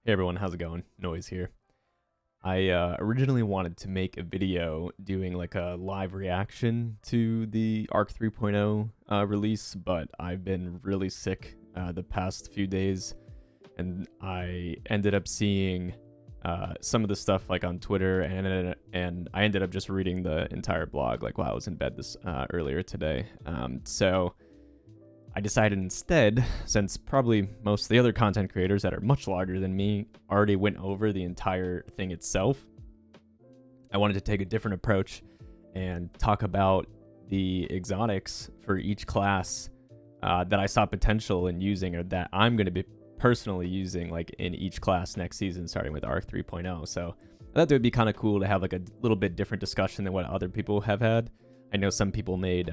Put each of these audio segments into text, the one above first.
Hey everyone, how's it going? Noise here. I originally wanted to make a video doing like a live reaction to the Arc 3.0 release, but I've been really sick the past few days, and I ended up seeing some of the stuff like on Twitter, and I ended up just reading the entire blog like while I was in bed this earlier today. So I decided instead, since probably most of the other content creators that are much larger than me already went over the entire thing itself, I wanted to take a different approach and talk about the exotics for each class that I saw potential in using, or that I'm going to be personally using like in each class next season, starting with Arc 3.0. So I thought it would be kind of cool to have like a little bit different discussion than what other people have had. I know some people made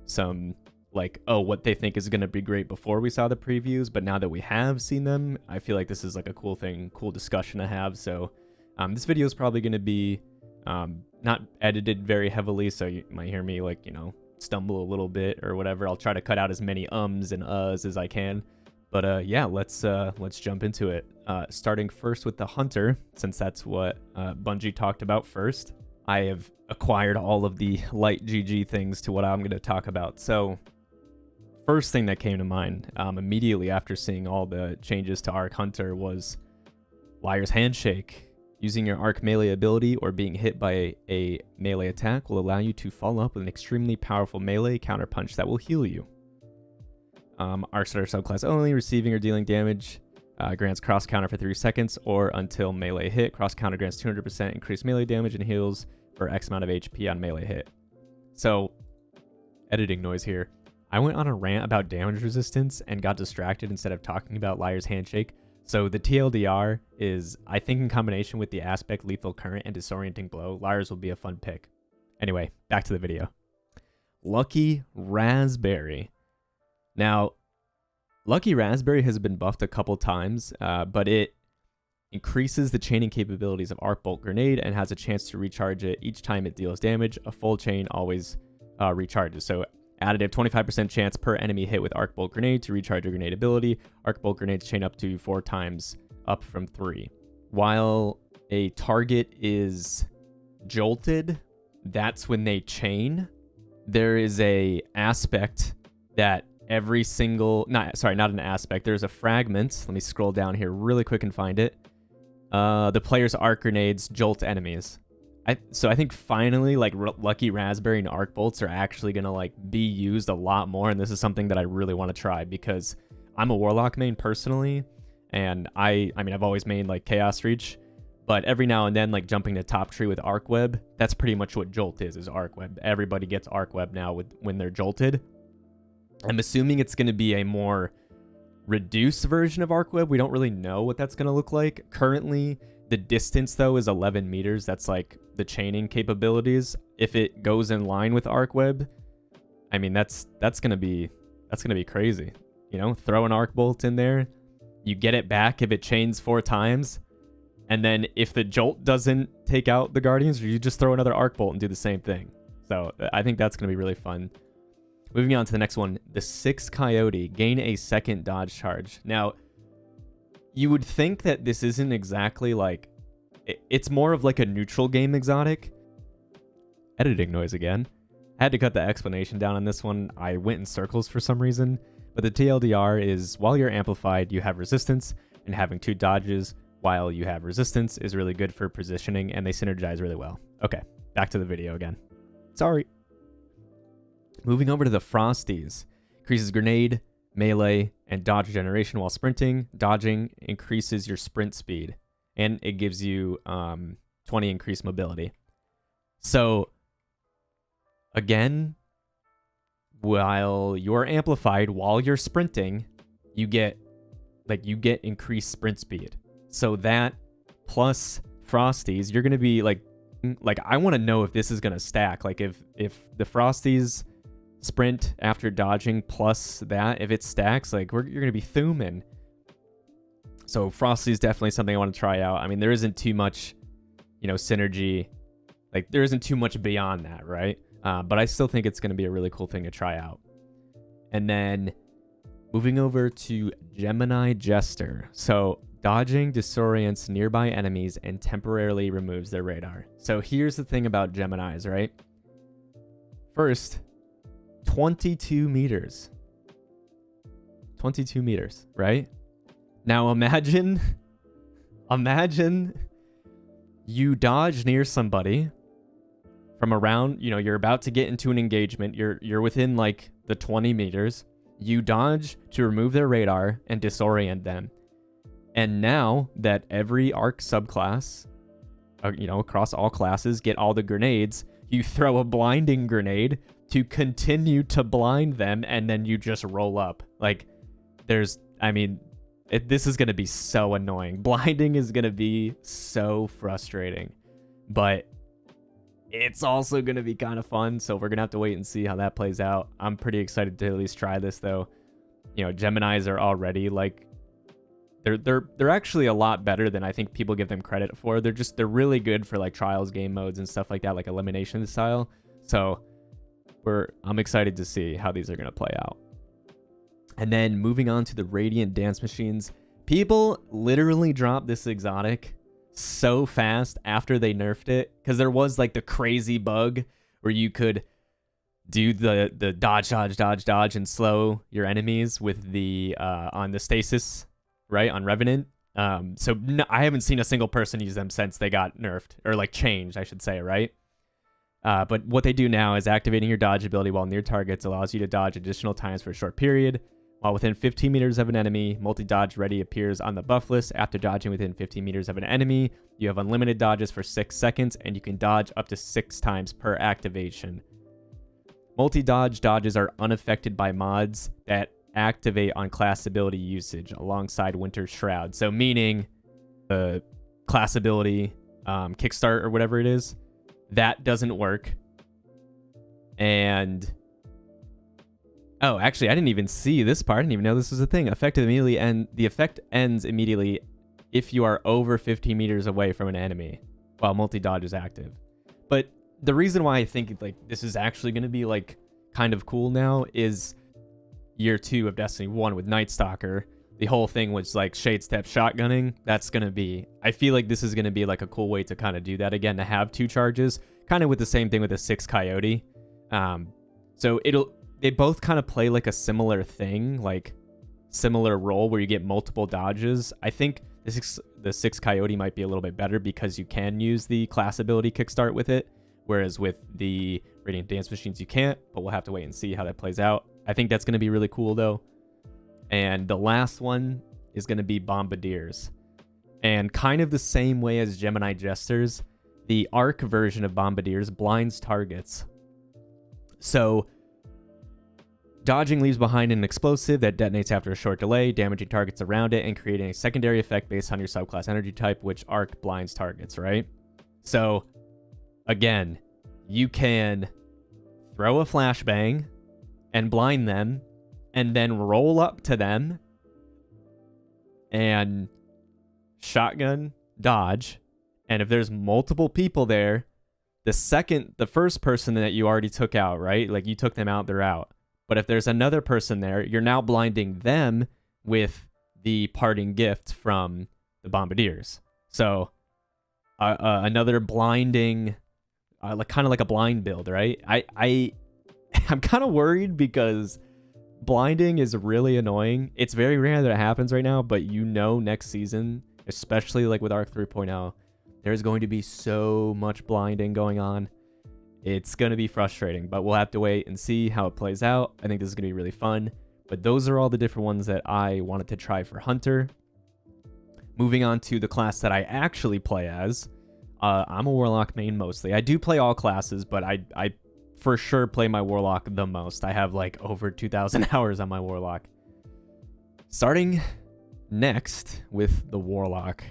some like, oh, what they think is going to be great before we saw the previews, but now that we have seen them, I feel like this is like a cool thing, cool discussion to have. So this video is probably going to be not edited very heavily, so you might hear me like, you know, stumble a little bit or whatever. I'll try to cut out as many ums and uhs as I can. But yeah, let's jump into it. Starting first with the Hunter, since that's what Bungie talked about first. I have acquired all of the light GG things to what I'm going to talk about. So first thing that came to mind immediately after seeing all the changes to Arc Hunter was Liar's Handshake. Using your Arc melee ability or being hit by a melee attack will allow you to follow up with an extremely powerful melee counterpunch that will heal you. Arc Starter subclass only, receiving or dealing damage grants cross counter for 3 seconds or until melee hit. Cross counter grants 200% increased melee damage and heals for X amount of HP on melee hit. So, editing noise here. I went on a rant about damage resistance and got distracted instead of talking about Liar's Handshake. So the TLDR is, I think in combination with the Aspect, Lethal Current, and Disorienting Blow, Liar's will be a fun pick. Anyway, back to the video. Lucky Raspberry. Now, Lucky Raspberry has been buffed a couple times, but it increases the chaining capabilities of Arc Bolt Grenade and has a chance to recharge it each time it deals damage. A full chain always recharges. So additive 25% chance per enemy hit with Arc Bolt Grenade to recharge your grenade ability. Arc Bolt Grenades chain up to 4 times, up from 3. While a target is jolted, that's when they chain. There is a aspect that every single... not an aspect. There's a fragment. Let me scroll down here really quick and find it. The player's Arc Grenades jolt enemies. So I think finally, like, Lucky Raspberry and Arc Bolts are actually going to, like, be used a lot more, and this is something that I really want to try, because I'm a Warlock main personally, and I mean, I've always mained, like, Chaos Reach, but every now and then, like, jumping to top tree with Arc Web, that's pretty much what Jolt is Arc Web. Everybody gets Arc Web now when they're jolted. I'm assuming it's going to be a more reduced version of Arc Web. We don't really know what that's going to look like. Currently, the distance, though, is 11 meters. That's, like, the chaining capabilities. If it goes in line with Arc Web, I mean, that's gonna be crazy. You know, throw an Arc Bolt in there, you get it back if it chains 4 times, and then if the Jolt doesn't take out the Guardians, you just throw another Arc Bolt and do the same thing. So I think that's gonna be really fun. Moving on to the next one, the 6 Coyote. Gain a second dodge charge. Now, you would think that this isn't exactly like... it's more of like a neutral game exotic. Editing noise again. I had to cut the explanation down on this one. I went in circles for some reason. But the TLDR is, while you're amplified, you have resistance, and having 2 dodges while you have resistance is really good for positioning, and they synergize really well. Okay, back to the video again. Sorry. Moving over to the Frosties. Increases grenade, melee, and dodge generation while sprinting. Dodging increases your sprint speed, and it gives you 20 increased mobility. So, again, while you're amplified, while you're sprinting, you get increased sprint speed. So that plus Frosties, you're gonna be like I want to know if this is gonna stack. Like if the Frosties sprint after dodging plus that, if it stacks, like you're gonna be thumbing. So Frosty is definitely something I want to try out. I mean, there isn't too much, you know, synergy. Like, there isn't too much beyond that, right? But I still think it's going to be a really cool thing to try out. And then moving over to Gemini Jester. So Dodging disorients nearby enemies and temporarily removes their radar. So here's the thing about Geminis, right? First, 22 meters. 22 meters, right? Now imagine you dodge near somebody from around, you know, you're about to get into an engagement. You're within like the 20 meters. You dodge to remove their radar and disorient them. And now that every arc subclass, you know, across all classes, get all the grenades, you throw a blinding grenade to continue to blind them, and then you just roll up. Like, this is going to be so annoying. Blinding is going to be so frustrating. But it's also going to be kind of fun, so we're going to have to wait and see how that plays out. I'm pretty excited to at least try this, though. You know, Geminis are already, like, they're actually a lot better than I think people give them credit for. They're really good for like trials game modes and stuff like that, like elimination style. So I'm excited to see how these are going to play out. And then moving on to the Radiant Dance Machines, people literally dropped this exotic so fast after they nerfed it, because there was like the crazy bug where you could do the dodge and slow your enemies with the on the stasis, right, on Revenant. So I haven't seen a single person use them since they got nerfed, or like changed, I should say, right? But what they do now is activating your dodge ability while near targets allows you to dodge additional times for a short period. While within 15 meters of an enemy, multi-dodge ready appears on the buff list. After dodging within 15 meters of an enemy, you have unlimited dodges for 6 seconds, and you can dodge up to 6 times per activation. Multi-dodge dodges are unaffected by mods that activate on class ability usage alongside Winter's Shroud. So meaning the class ability kickstart or whatever it is, that doesn't work. And oh, actually, I didn't even see this part. I didn't even know this was a thing. Effective immediately, and the effect ends immediately if you are over 15 meters away from an enemy while multi-dodge is active. But the reason why I think like this is actually going to be like kind of cool now is year 2 of Destiny 1 with Night Stalker. The whole thing was like shade step shotgunning. That's going to be, I feel like this is going to be like a cool way to kind of do that again, to have 2 charges, kind of with the same thing with the 6 Coyote. So they both kind of play like a similar thing, like similar role where you get multiple dodges. I think the 6 Coyote might be a little bit better because you can use the class ability kickstart with it, whereas with the Radiant Dance Machines you can't, but we'll have to wait and see how that plays out. I think that's going to be really cool though. And the last one is going to be Bombardiers. And kind of the same way as Gemini Jesters, the Arc version of Bombardiers blinds targets. So dodging leaves behind an explosive that detonates after a short delay, damaging targets around it and creating a secondary effect based on your subclass energy type, which Arc blinds targets, right? So again, you can throw a flashbang and blind them, and then roll up to them and shotgun dodge. And if there's multiple people there, the first person that you already took out, right? Like you took them out, they're out. But if there's another person there, you're now blinding them with the parting gift from the Bombardiers. So another blinding, kind of like a blind build, right? I'm kind of worried because blinding is really annoying. It's very rare that it happens right now, but you know next season, especially like with Arc 3.0, there's going to be so much blinding going on. It's going to be frustrating, but we'll have to wait and see how it plays out. I think this is going to be really fun, but those are all the different ones that I wanted to try for Hunter. Moving on to the class that I actually play as. I'm a Warlock main mostly. I do play all classes, but I for sure play my Warlock the most. I have like over 2,000 hours on my Warlock. Starting next with the Warlock.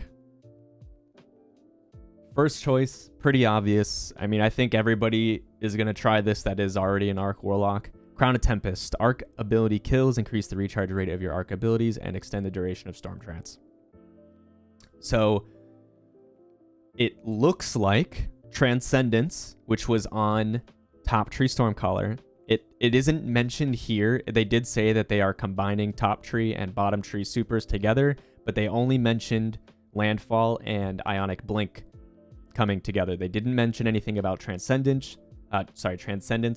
First choice, pretty obvious. I mean, I think everybody is going to try this that is already an Arc Warlock. Crown of Tempest. Arc ability kills, increase the recharge rate of your Arc abilities, and extend the duration of Storm Trance. So it looks like Transcendence, which was on Top Tree Stormcaller. It isn't mentioned here. They did say that they are combining Top Tree and Bottom Tree supers together, but they only mentioned Landfall and Ionic Blink coming together. They didn't mention anything about Transcendence,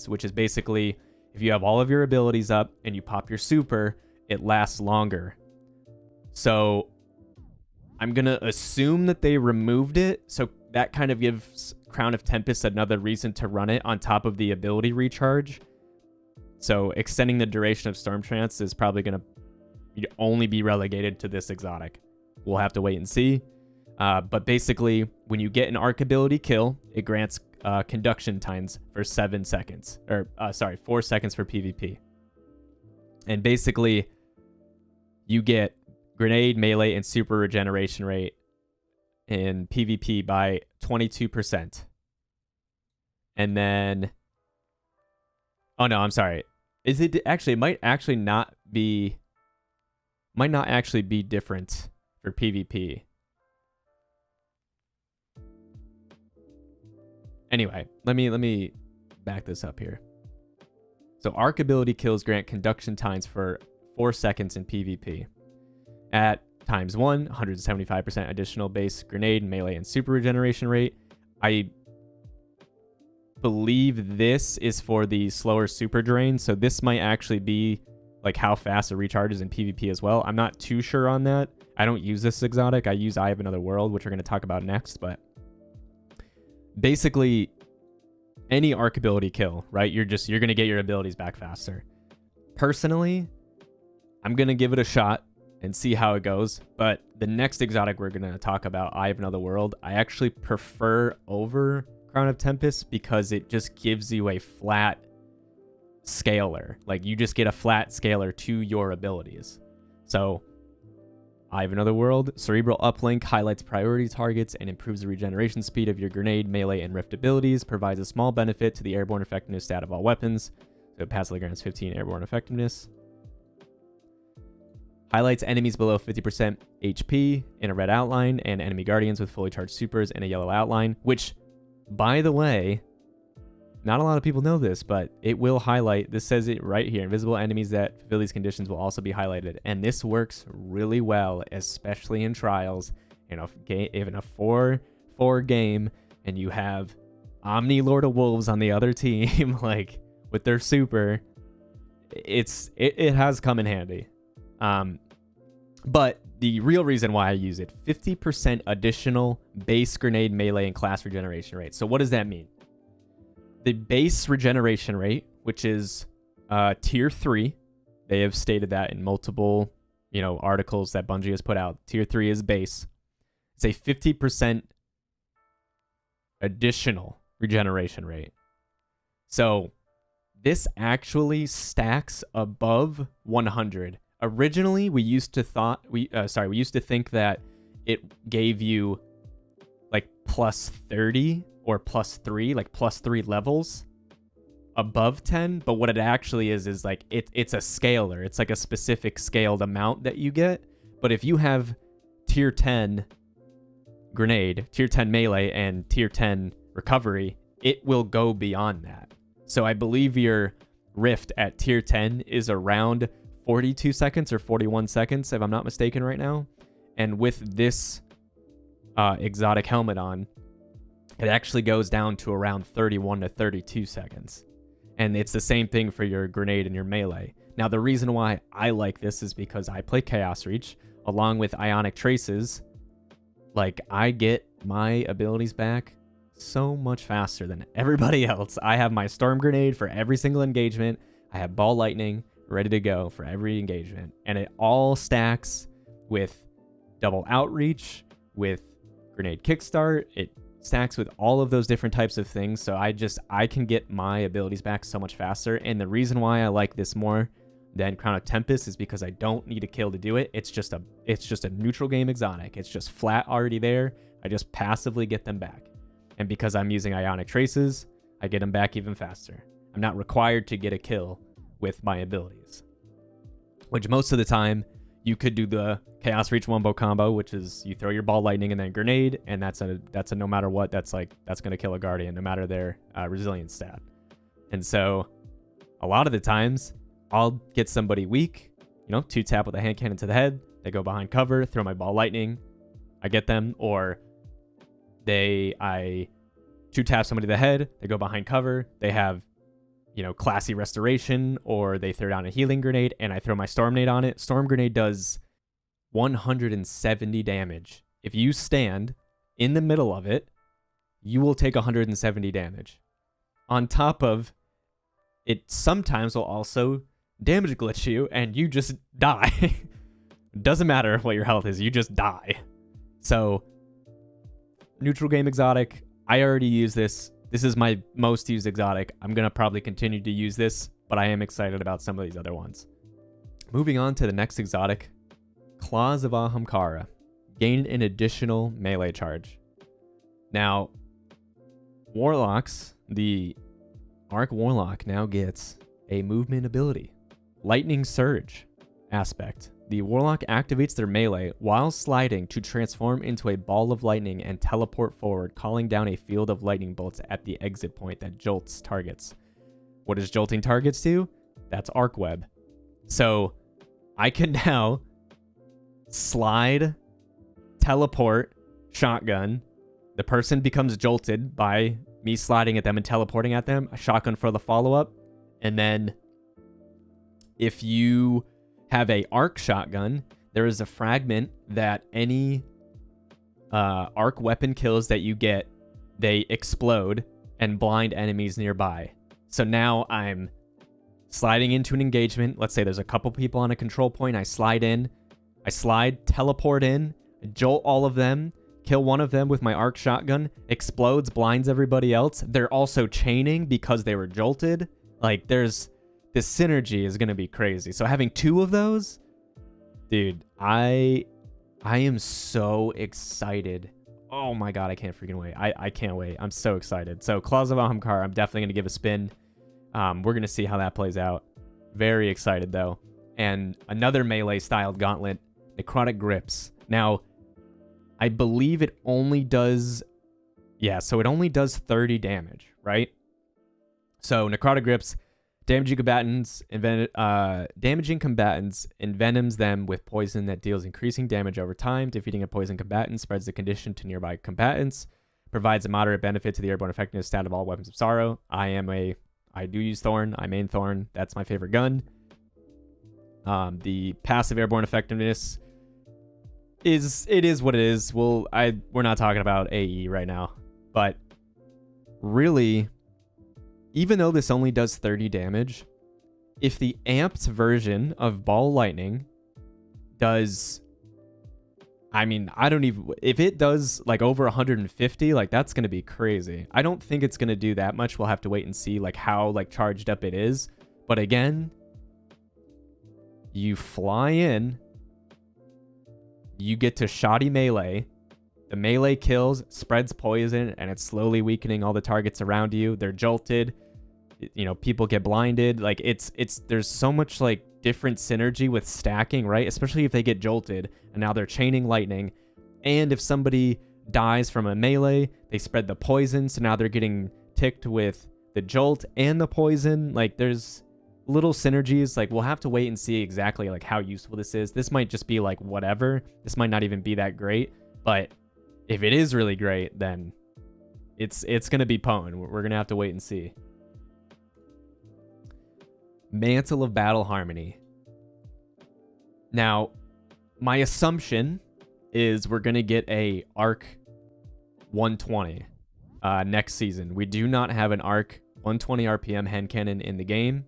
which is basically if you have all of your abilities up and you pop your super, it lasts longer. So I'm going to assume that they removed it, so that kind of gives Crown of Tempest another reason to run it on top of the ability recharge. So extending the duration of Storm Trance is probably going to only be relegated to this exotic. We'll have to wait and see. But basically, when you get an arc ability kill, it grants conduction times for 7 seconds. 4 seconds for PvP. And basically, you get grenade, melee, and super regeneration rate in PvP by 22%. And then... Oh, no, I'm sorry. Is it actually... It might actually not be... Might not actually be different for PvP. Anyway, let me back this up here. So arc ability kills grant conduction times for 4 seconds in PvP. At times 1, 175% additional base grenade, melee, and super regeneration rate. I believe this is for the slower super drain, so this might actually be like how fast it recharges in PvP as well. I'm not too sure on that. I don't use this exotic. I use Eye of Another World, which we're going to talk about next, but basically any arc ability kill, right? You're going to get your abilities back faster. Personally, I'm going to give it a shot and see how it goes, but the next exotic we're going to talk about, Eye of Another World, I actually prefer over Crown of Tempest because it just gives you a flat scaler. Like, you just get a flat scaler to your abilities. So Eye of Another World, Cerebral Uplink highlights priority targets and improves the regeneration speed of your grenade, melee, and rift abilities, provides a small benefit to the airborne effectiveness stat of all weapons. So it passively grants 15 airborne effectiveness. Highlights enemies below 50% HP in a red outline, and enemy guardians with fully charged supers in a yellow outline, which, by the way, not a lot of people know this, but it will highlight, this says it right here, invisible enemies that fulfill these conditions will also be highlighted. And this works really well, especially in trials. You know, if in a 4-4 game and you have Omni Lord of Wolves on the other team, like with their super, it has come in handy. But the real reason why I use it, 50% additional base grenade, melee, and class regeneration rate. So what does that mean? The base regeneration rate, which is tier 3, they have stated that in multiple, articles that Bungie has put out. Tier 3 is base. It's a 50% additional regeneration rate. So this actually stacks above 100. Originally, we used to think that it gave you like plus 30 or plus 3, like plus 3 levels above 10. But what it actually is like it's a scaler. It's like a specific scaled amount that you get. But if you have tier 10 grenade, tier 10 melee, and tier 10 recovery, it will go beyond that. So I believe your rift at tier 10 is around 42 seconds or 41 seconds, if I'm not mistaken right now. And with this exotic helmet on, it actually goes down to around 31 to 32 seconds. And it's the same thing for your grenade and your melee. Now, the reason why I like this is because I play Chaos Reach along with Ionic Traces. Like, I get my abilities back so much faster than everybody else. I have my Storm Grenade for every single engagement. I have Ball Lightning ready to go for every engagement. And it all stacks with double outreach, with grenade kickstart. It stacks with all of those different types of things. So I can get my abilities back so much faster. And the reason why I like this more than Crown of Tempest is because I don't need a kill to do it. It's just a neutral game exotic. It's just flat already there. I just passively get them back. And because I'm using Ionic Traces, I get them back even faster. I'm not required to get a kill with my abilities, which most of the time you could do the Chaos Reach Wombo combo, which is you throw your Ball Lightning and then grenade, and that's a no matter what, that's going to kill a Guardian no matter their resilience stat. And so a lot of the times I'll get somebody weak, 2-tap with a hand cannon to the head, They go behind cover, throw my ball lightning, I get them, or I 2-tap somebody in the head, they go behind cover, they have, classy restoration, or they throw down a healing grenade, and I throw my storm nade on it. Storm grenade does 170 damage. If you stand in the middle of it, you will take 170 damage. On top of it, sometimes will also damage glitch you, and you just die. Doesn't matter what your health is, you just die. So, neutral game exotic. I already use this. This is my most used exotic. I'm going to probably continue to use this, but I am excited about some of these other ones. Moving on to the next exotic, Claws of Ahamkara. Gain an additional melee charge. Now, Warlocks, the Arc Warlock now gets a movement ability. Lightning Surge aspect. The Warlock activates their melee while sliding to transform into a ball of lightning and teleport forward, calling down a field of lightning bolts at the exit point that jolts targets. What does jolting targets do? That's Arc Web. So I can now slide, teleport, shotgun. The person becomes jolted by me sliding at them and teleporting at them. A shotgun for the follow-up. And then if you have a arc shotgun, there is a fragment that any arc weapon kills that you get, they explode and blind enemies nearby. So now I'm sliding into an engagement. Let's say there's a couple people on a control point. I slide in, teleport in, jolt all of them, kill one of them with my arc shotgun, explodes, blinds everybody else. They're also chaining because they were jolted. Like, this synergy is going to be crazy. So having two of those, dude, I am so excited. Oh my god, I can't freaking wait. I can't wait. I'm so excited. So Claws of Ahamkara, I'm definitely going to give a spin. We're going to see how that plays out. Very excited, though. And another melee-styled gauntlet, Acronic Grips. Now, I believe it only does... Yeah, so it only does 30 damage, right? So Necrotic Grips... Damaging combatants envenoms them with poison that deals increasing damage over time. Defeating a poison combatant spreads the condition to nearby combatants. Provides a moderate benefit to the airborne effectiveness stat of all weapons of sorrow. I do use Thorn. I main Thorn. That's my favorite gun. The passive airborne effectiveness is what it is. We're not talking about AE right now, but really, even though this only does 30 damage, if the amped version of Ball Lightning does... if it does like over 150, like that's going to be crazy. I don't think it's going to do that much. We'll have to wait and see like how like charged up it is. But again, you fly in, you get to shoddy melee. The melee kills, spreads poison, and it's slowly weakening all the targets around you. They're jolted. People get blinded. Like there's so much like different synergy with stacking, right? Especially if they get jolted and now they're chaining lightning. And if somebody dies from a melee, they spread the poison. So now they're getting ticked with the jolt and the poison. Like there's little synergies. Like we'll have to wait and see exactly like how useful this is. This might just be like whatever. This might not even be that great. But if it is really great, then it's going to be potent. We're going to have to wait and see. Mantle of Battle Harmony. Now, my assumption is we're going to get a Arc 120 next season. We do not have an Arc 120 RPM hand cannon in the game.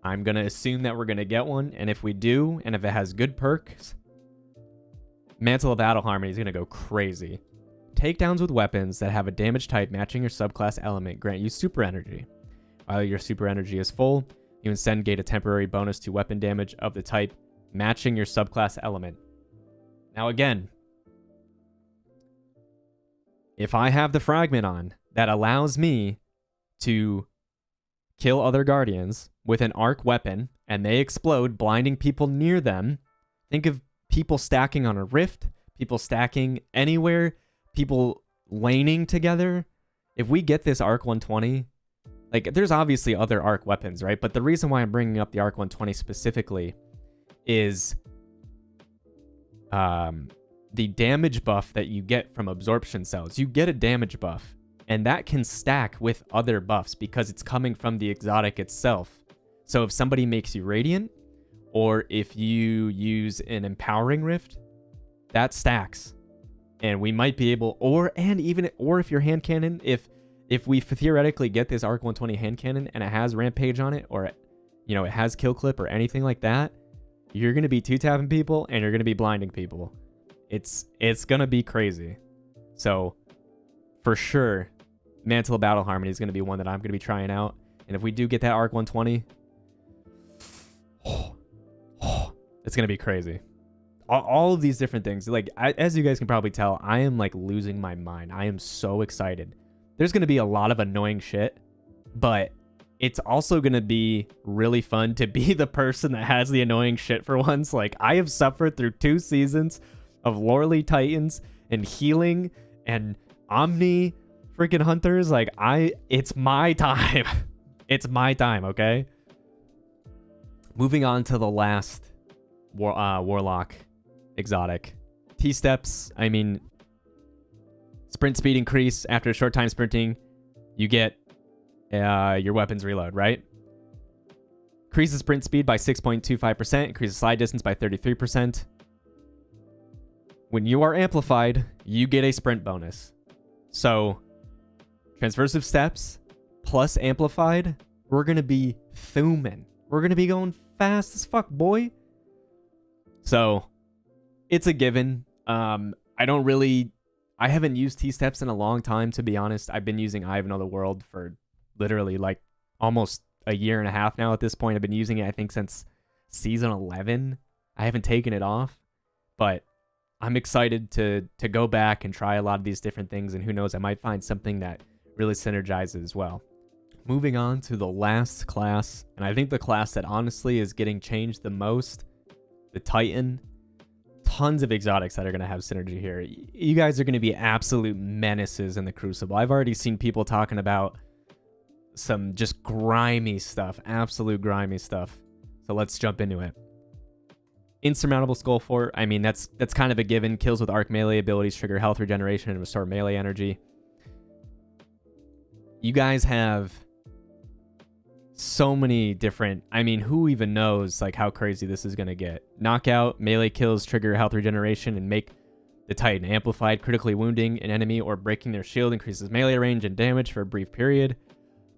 I'm going to assume that we're going to get one, and if we do, and if it has good perks, Mantle of Battle Harmony is going to go crazy. Takedowns with weapons that have a damage type matching your subclass element grant you super energy. While your super energy is full, you instead gain a temporary bonus to weapon damage of the type matching your subclass element. Now again, if I have the fragment on that allows me to kill other guardians with an arc weapon and they explode, blinding people near them, think of people stacking on a rift, people stacking anywhere, people laning together. If we get this Arc 120, like, there's obviously other arc weapons, right? But the reason why I'm bringing up the Arc 120 specifically is the damage buff that you get from absorption cells. You get a damage buff, and that can stack with other buffs because it's coming from the exotic itself. So if somebody makes you radiant, or if you use an empowering rift, that stacks. And we might be able, or if your hand cannon, if we theoretically get this Arc 120 hand cannon and it has Rampage on it, or it has Kill Clip or anything like that, you're gonna be 2-tapping people and you're gonna be blinding people. It's gonna be crazy. So for sure, Mantle of Battle Harmony is gonna be one that I'm gonna be trying out. And if we do get that Arc 120, it's gonna be crazy. All of these different things, like as you guys can probably tell, I am like losing my mind. I am so excited. There's gonna be a lot of annoying shit, but it's also gonna be really fun to be the person that has the annoying shit for once. Like, I have suffered through 2 seasons of Loreley Titans and healing and Omni freaking hunters. Like, it's my time. It's my time, okay? Moving on to the last Warlock exotic. T-steps, I mean, sprint speed increase. After a short time sprinting, you get your weapons reload, right? Increases sprint speed by 6.25%, increases slide distance by 33%. When you are amplified, you get a sprint bonus. So, transversive steps plus amplified, we're going to be thumbing. We're going to be going fast as fuck, boy. So, it's a given. I haven't used T-steps in a long time, to be honest. I've been using Eye of Another World for literally like almost a year and a half now at this point. I've been using it, I think, since season 11. I haven't taken it off, but I'm excited to go back and try a lot of these different things, and who knows, I might find something that really synergizes as well. Moving on to the last class, and I think the class that honestly is getting changed the most, the Titan. Tons of exotics that are going to have synergy here. You guys are going to be absolute menaces in the Crucible. I've already seen people talking about some just grimy stuff, absolute grimy stuff. So let's jump into it. Insurmountable Skull Fort. I mean, that's kind of a given. Kills with arc melee abilities trigger health regeneration and restore melee energy. You guys have so many different, I mean, who even knows like how crazy this is going to get. Knockout, melee kills trigger health regeneration and make the Titan amplified. Critically wounding an enemy or breaking their shield increases melee range and damage for a brief period.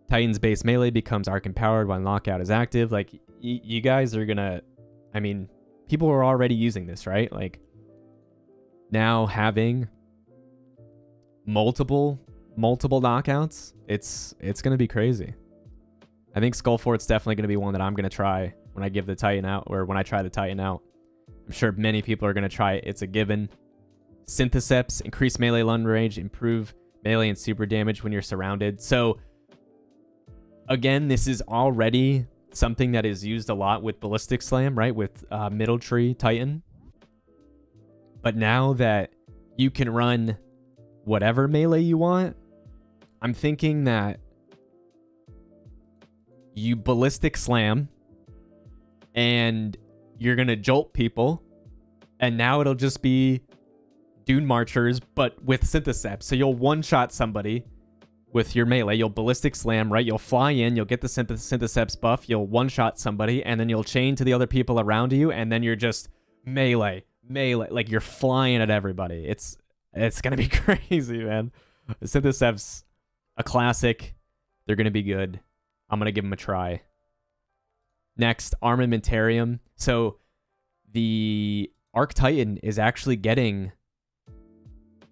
Titan's base melee becomes arc empowered while knockout is active. Like, you guys are going to, I mean, people are already using this, right? Like, now having multiple knockouts, it's going to be crazy. I think Skull Fort's definitely going to be one that I'm going to try when I give the Titan out, or when I try the Titan out. I'm sure many people are going to try it. It's a given. Syntheseps, increase melee lung range, improve melee and super damage when you're surrounded. So, again, this is already something that is used a lot with Ballistic Slam, right? With Middle Tree Titan. But now that you can run whatever melee you want, I'm thinking that you Ballistic Slam and you're going to jolt people, and now it'll just be Dune Marchers, but with Syntheseps. So you'll one-shot somebody with your melee. You'll Ballistic Slam, right? You'll fly in, you'll get the Syntheseps buff, you'll one-shot somebody, and then you'll chain to the other people around you, and then you're just melee, like you're flying at everybody. It's going to be crazy, man. Syntheseps, a classic. They're going to be good. I'm going to give them a try. Next, Armamentarium. So the Arc Titan is actually getting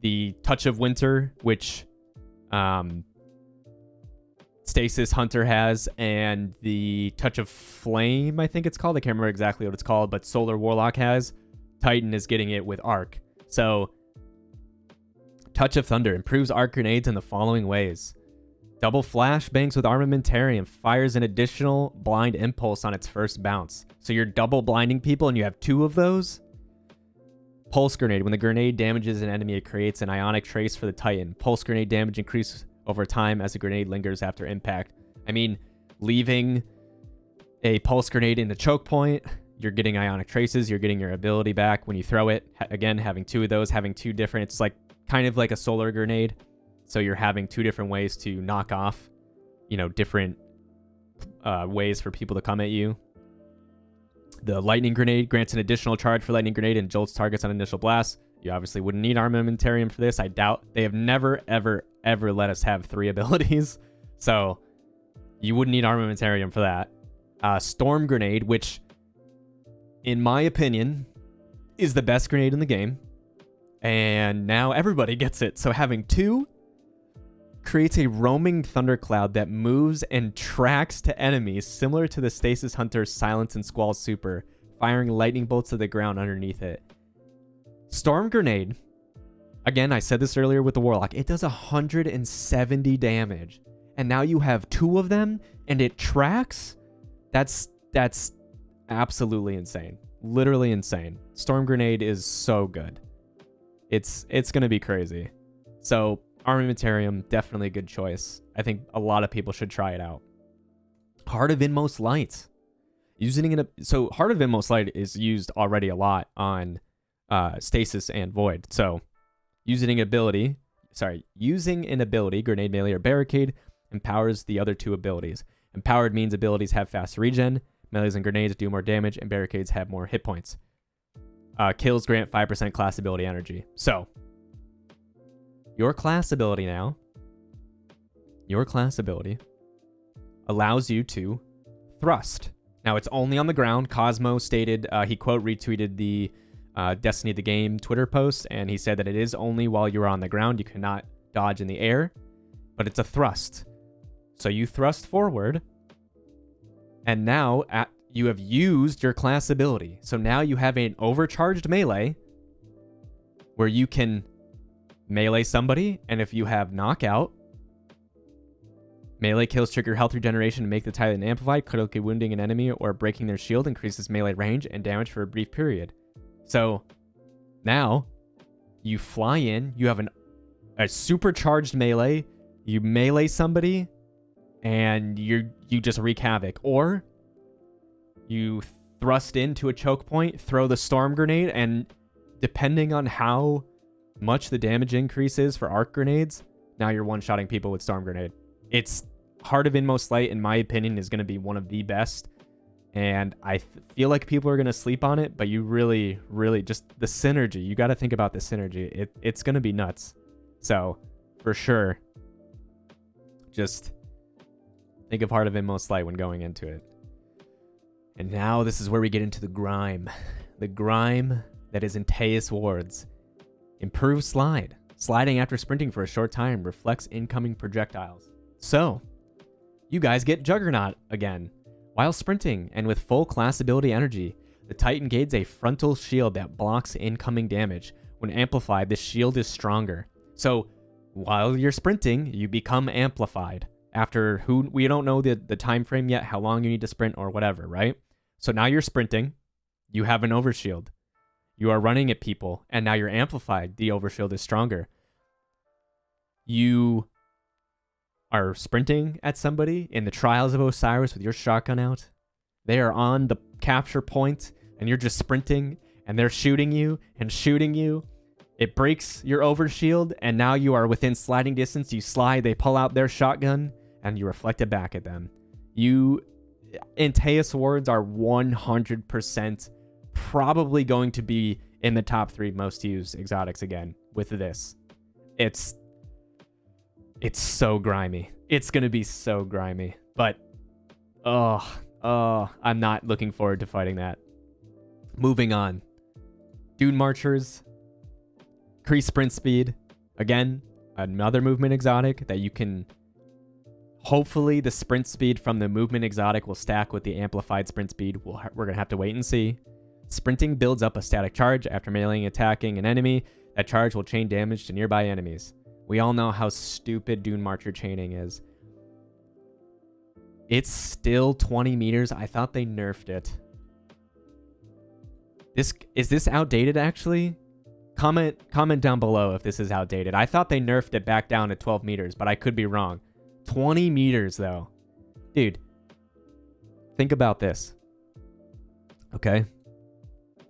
the Touch of Winter, which Stasis Hunter has, and the Touch of Flame, I think it's called. I can't remember exactly what it's called, but Solar Warlock has. Titan is getting it with Arc. So, Touch of Thunder improves arc grenades in the following ways. Double flashbangs with Armamentarium fires an additional blind impulse on its first bounce. So you're double blinding people and you have 2 of those. Pulse Grenade. When the grenade damages an enemy, it creates an ionic trace for the Titan. Pulse Grenade damage increases over time as the grenade lingers after impact. I mean, leaving a Pulse Grenade in the choke point, you're getting ionic traces, you're getting your ability back when you throw it. Again, having 2 of those, having 2 different, it's like kind of like a solar grenade. So you're having 2 different ways to knock off, you know, different ways for people to come at you. The lightning grenade grants an additional charge for lightning grenade and jolts targets on initial blast. You obviously wouldn't need armamentarium for this. I doubt. They have never, ever, ever let us have 3 abilities. So you wouldn't need armamentarium for that. Storm grenade, which in my opinion is the best grenade in the game. And now everybody gets it. So having 2 creates a roaming thundercloud that moves and tracks to enemies, similar to the Stasis Hunter's Silence and Squall super, firing lightning bolts to the ground underneath it. Storm grenade, again, I said this earlier with the Warlock, it does 170 damage. And now you have 2 of them and it tracks? That's absolutely insane. Literally insane. Storm grenade is so good. It's going to be crazy. So armamentarium, definitely a good choice. I think a lot of people should try it out. Heart of Inmost Light. So Heart of Inmost Light is used already a lot on Stasis and Void. So using an ability, Grenade, Melee, or Barricade, empowers the other 2 abilities. Empowered means abilities have faster regen, melees and grenades do more damage, and barricades have more hit points. Kills grant 5% class ability energy. So your class ability allows you to thrust. Now, it's only on the ground. Cosmo stated, he quote retweeted the Destiny the Game Twitter post, and he said that it is only while you're on the ground. You cannot dodge in the air, but it's a thrust. So you thrust forward, and now you have used your class ability. So now you have an overcharged melee where you can melee somebody, and if you have knockout, melee kills trigger health regeneration to make the Titan amplified, critically wounding an enemy or breaking their shield increases melee range and damage for a brief period. So now you fly in, you have a supercharged melee, you melee somebody, and you just wreak havoc. Or you thrust into a choke point, throw the storm grenade, and depending on how much the damage increase is for arc grenades, now you're one-shotting people with storm grenade. It's Heart of Inmost Light, in my opinion, is going to be one of the best. And I feel like people are going to sleep on it, but you really, really, just the synergy. You got to think about the synergy. It's going to be nuts. So, for sure, just think of Heart of Inmost Light when going into it. And now this is where we get into the grime. The grime that is in Teus Wards. Improved slide. Sliding after sprinting for a short time reflects incoming projectiles. So, you guys get Juggernaut again. While sprinting and with full class ability energy, the Titan gains a frontal shield that blocks incoming damage. When amplified, the shield is stronger. So, while you're sprinting, you become amplified. After we don't know the time frame yet, how long you need to sprint or whatever, right? So now you're sprinting, you have an overshield. You are running at people, and now you're amplified. The overshield is stronger. You are sprinting at somebody in the Trials of Osiris with your shotgun out. They are on the capture point, and you're just sprinting, and they're shooting you and shooting you. It breaks your overshield, and now you are within sliding distance. You slide, they pull out their shotgun, and you reflect it back at them. You, in Teus Wards, are 100% probably going to be in the top 3 most used exotics again with this. It's so grimy. It's going to be so grimy. But, I'm not looking forward to fighting that. Moving on. Dune Marchers. Increase sprint speed. Again, another movement exotic that you can... Hopefully, the sprint speed from the movement exotic will stack with the amplified sprint speed. We're going to have to wait and see. Sprinting builds up a static charge. After meleeing attacking an enemy, that charge will chain damage to nearby enemies. We all know how stupid Dune Marcher chaining is. It's still 20 meters. I thought they nerfed it. Is this outdated, actually? Comment down below if this is outdated. I thought they nerfed it back down to 12 meters, but I could be wrong. 20 meters, though. Dude, think about this. Okay?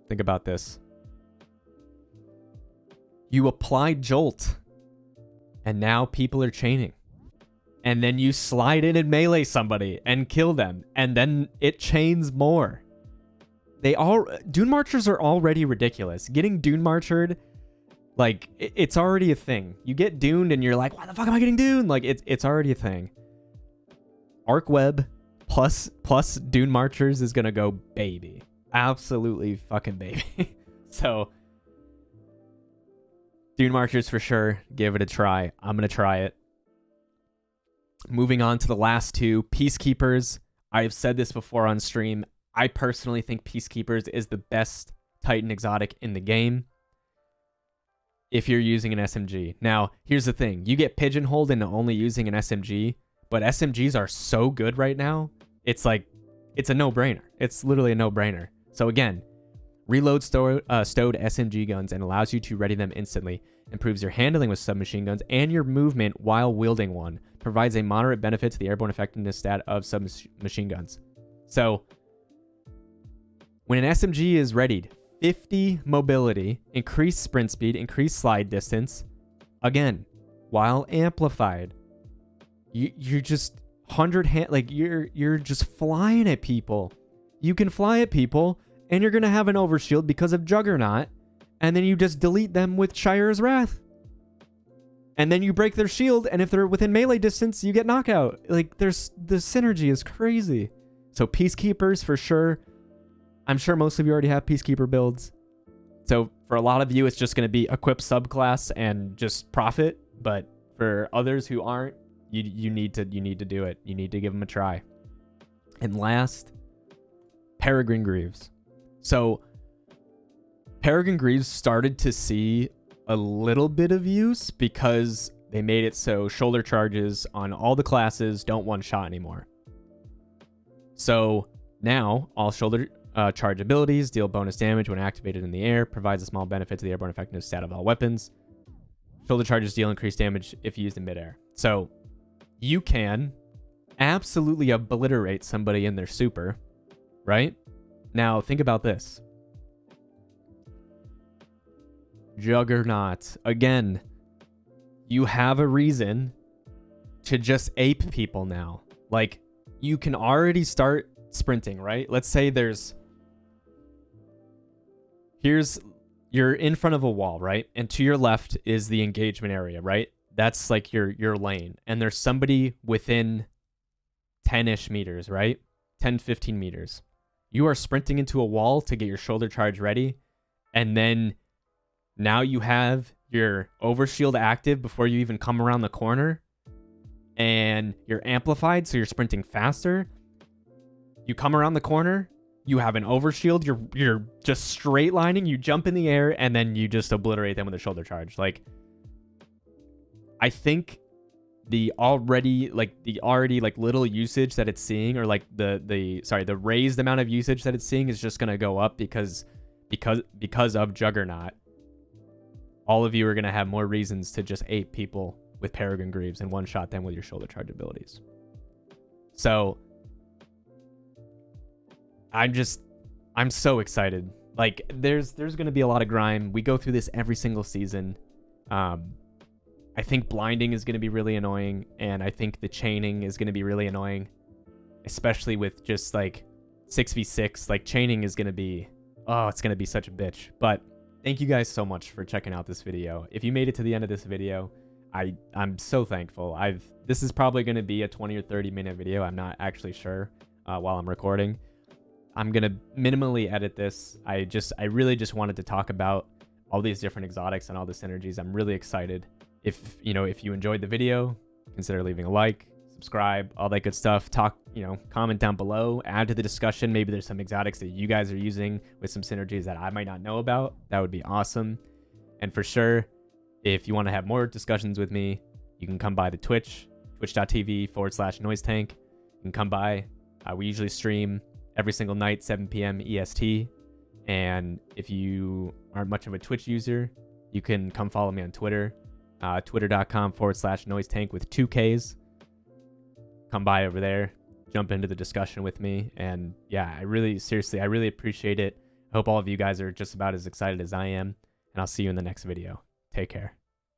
Think about this. You apply Jolt, and now people are chaining. And then you slide in and melee somebody and kill them, and then it chains more. Dune Marchers are already ridiculous. Getting Dune Marchered, like, it's already a thing. You get Duned and you're like, why the fuck am I getting Duned? Like, it's already a thing. Arc Web plus Dune Marchers is gonna go baby. Absolutely fucking baby. So, Dune Marchers for sure. Give it a try. I'm gonna try it. Moving on to the last two, Peacekeepers. I've said this before on stream. I personally think Peacekeepers is the best Titan exotic in the game if you're using an SMG. Now, here's the thing. You get pigeonholed into only using an SMG, but SMGs are so good right now, it's like, it's a no-brainer. It's literally a no-brainer. So again, reload stowed SMG guns and allows you to ready them instantly. Improves your handling with submachine guns and your movement while wielding one. Provides a moderate benefit to the airborne effectiveness stat of submachine guns. So, when an SMG is readied, 50 mobility, increased sprint speed, increased slide distance, again, while amplified. You're just 100 like you're just flying at people. You can fly at people, and you're gonna have an overshield because of Juggernaut, and then you just delete them with Shire's Wrath. And then you break their shield, and if they're within melee distance, you get knockout. Like, the synergy is crazy. So Peacekeepers for sure. I'm sure most of you already have Peacekeeper builds. So for a lot of you, it's just going to be equip subclass and just profit. But for others who aren't, you need to do it. You need to give them a try. And last, Peregrine Greaves. So Peregrine Greaves started to see a little bit of use because they made it so shoulder charges on all the classes don't one-shot anymore. So now all shoulder charge abilities deal bonus damage when activated in the air, provides a small benefit to the airborne effectiveness stat of all weapons. Shoulder charges deal increased damage if used in midair. So you can absolutely obliterate somebody in their super, right? Now think about this. Juggernaut. Again, you have a reason to just ape people now. Like, you can already start sprinting, right? Let's say you're in front of a wall, right? And to your left is the engagement area, right? That's like your lane. And there's somebody within 10-ish meters, right? 10, 15 meters. You are sprinting into a wall to get your shoulder charge ready. And then now you have your overshield active before you even come around the corner. And you're amplified, so you're sprinting faster. You come around the corner, you have an overshield, you're just straight lining, you jump in the air, and then you just obliterate them with a shoulder charge. Like, I think the already little usage that it's seeing, or like the raised amount of usage that it's seeing is just gonna go up because of Juggernaut. All of you are gonna have more reasons to just ape people with Peregrine Greaves and one-shot them with your shoulder charge abilities. So I'm so excited. Like, there's gonna be a lot of grime. We go through this every single season. I think blinding is gonna be really annoying, and I think the chaining is gonna be really annoying, especially with just like 6v6. Like, chaining is gonna be, it's gonna be such a bitch. But thank you guys so much for checking out this video. If you made it to the end of this video, I'm so thankful. This is probably going to be a 20 or 30 minute video. I'm not actually sure while I'm recording. I'm going to minimally edit this. I really just wanted to talk about all these different exotics and all the synergies. I'm really excited. If you enjoyed the video, consider leaving a like, subscribe, all that good stuff. Comment down below, add to the discussion. Maybe there's some exotics that you guys are using with some synergies that I might not know about. That would be awesome. And for sure, if you want to have more discussions with me, you can come by the twitch.tv/noisetank. You can come by. We usually stream every single night, 7 p.m. EST. And if you aren't much of a Twitch user, you can come follow me on Twitter, twitter.com/noisetank with 2 Ks. Come by over there. jump into the discussion with me. And yeah, I really appreciate it. I hope all of you guys are just about as excited as I am, and I'll see you in the next video. Take care.